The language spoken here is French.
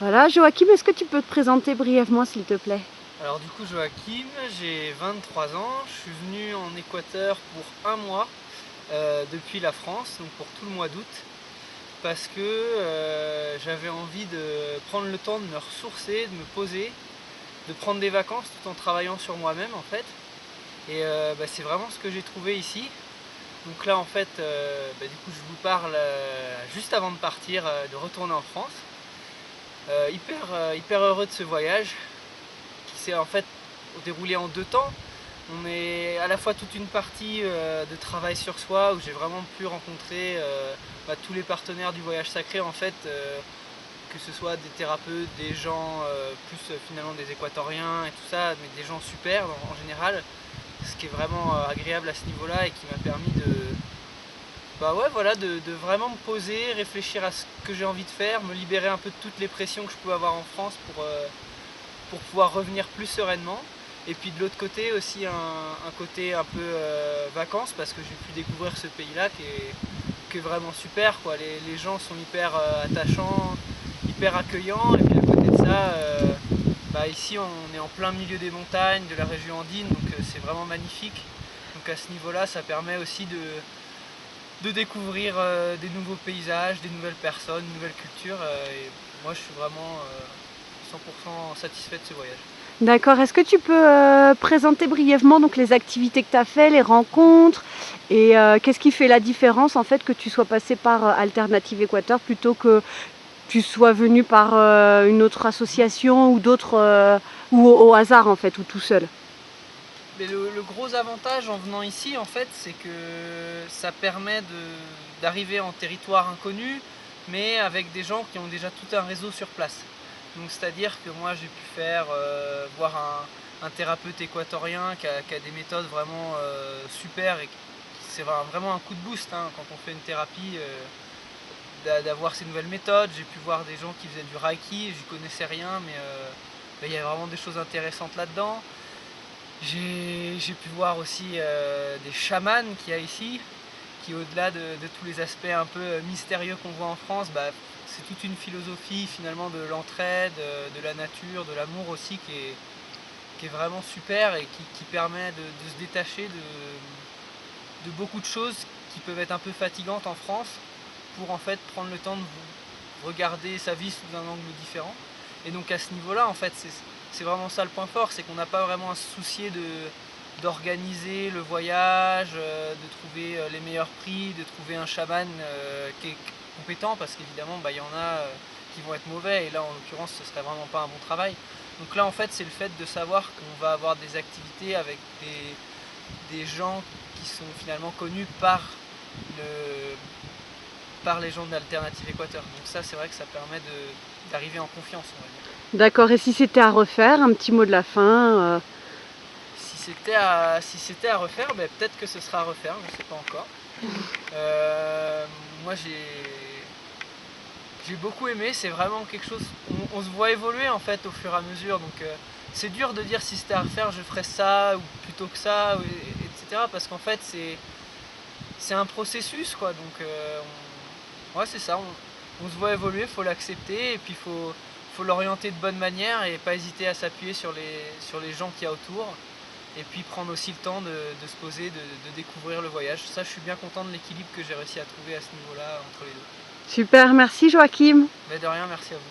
Voilà, Joachim, est-ce que tu peux te présenter brièvement s'il te plaît? Alors du coup Joachim, j'ai 23 ans, je suis venu en Équateur pour un mois depuis la France, donc pour tout le mois d'août, parce que j'avais envie de prendre le temps de me ressourcer, de me poser, de prendre des vacances tout en travaillant sur moi-même en fait. Et c'est vraiment ce que j'ai trouvé ici. Donc là en fait, du coup je vous parle juste avant de partir, de retourner en France. Hyper heureux de ce voyage qui s'est en fait déroulé en 2 temps. On est à la fois toute une partie de travail sur soi où j'ai vraiment pu rencontrer tous les partenaires du voyage sacré en fait, que ce soit des thérapeutes, des gens plus finalement des équatoriens et tout ça, mais des gens super en général, ce qui est vraiment agréable à ce niveau-là et qui m'a permis de vraiment me poser, réfléchir à ce que j'ai envie de faire, me libérer un peu de toutes les pressions que je peux avoir en France pour pouvoir revenir plus sereinement. Et puis de l'autre côté aussi un côté un peu vacances parce que j'ai pu découvrir ce pays-là qui est vraiment super, quoi. Les gens sont hyper attachants, hyper accueillants, et puis à côté de ça, ici on est en plein milieu des montagnes, de la région andine, donc c'est vraiment magnifique. Donc à ce niveau-là, ça permet aussi de découvrir des nouveaux paysages, des nouvelles personnes, une nouvelle culture. Et moi, je suis vraiment 100% satisfait de ce voyage. D'accord, est-ce que tu peux présenter brièvement donc, les activités que tu as fait, les rencontres et qu'est-ce qui fait la différence en fait que tu sois passé par Alternative Équateur plutôt que tu sois venu par une autre association ou d'autres ou au hasard en fait ou tout seul? Mais le gros avantage en venant ici, en fait, c'est que ça permet d'arriver en territoire inconnu, mais avec des gens qui ont déjà tout un réseau sur place. Donc c'est-à-dire que moi j'ai pu faire voir un thérapeute équatorien qui a des méthodes vraiment super et c'est vraiment un coup de boost hein, quand on fait une thérapie, d'avoir ces nouvelles méthodes. J'ai pu voir des gens qui faisaient du reiki, j'y connaissais rien, mais il y a vraiment des choses intéressantes là-dedans. J'ai pu voir aussi des chamans qu'il y a ici, qui au-delà de tous les aspects un peu mystérieux qu'on voit en France, c'est toute une philosophie finalement de l'entraide, de la nature, de l'amour aussi qui est vraiment super et qui permet de se détacher de beaucoup de choses qui peuvent être un peu fatigantes en France pour en fait prendre le temps de regarder sa vie sous un angle différent. Et donc à ce niveau-là, en fait, c'est vraiment ça le point fort, c'est qu'on n'a pas vraiment à se soucier d'organiser le voyage, de trouver les meilleurs prix, de trouver un chaman qui est compétent, parce qu'évidemment, il y en a qui vont être mauvais, et là, en l'occurrence, ce serait vraiment pas un bon travail. Donc là, en fait, c'est le fait de savoir qu'on va avoir des activités avec des gens qui sont finalement connus le, par les gens de l'Alternative Équateur. Donc ça, c'est vrai que ça permet d'arriver en confiance, on va dire. D'accord, et si c'était à refaire, un petit mot de la fin Si c'était à refaire, peut-être que ce sera à refaire, je ne sais pas encore. Moi, j'ai beaucoup aimé, c'est vraiment quelque chose, on se voit évoluer en fait au fur et à mesure, donc c'est dur de dire si c'était à refaire, je ferais ça, ou plutôt que ça, etc. Parce qu'en fait, c'est un processus, quoi, donc ouais, c'est ça, on se voit évoluer, il faut l'accepter, et puis faut l'orienter de bonne manière, et pas hésiter à s'appuyer sur les gens qu'il y a autour, et puis prendre aussi le temps de se poser, de découvrir le voyage. Ça, je suis bien content de l'équilibre que j'ai réussi à trouver à ce niveau-là, entre les deux. Super, merci Joachim. Mais de rien, merci à vous.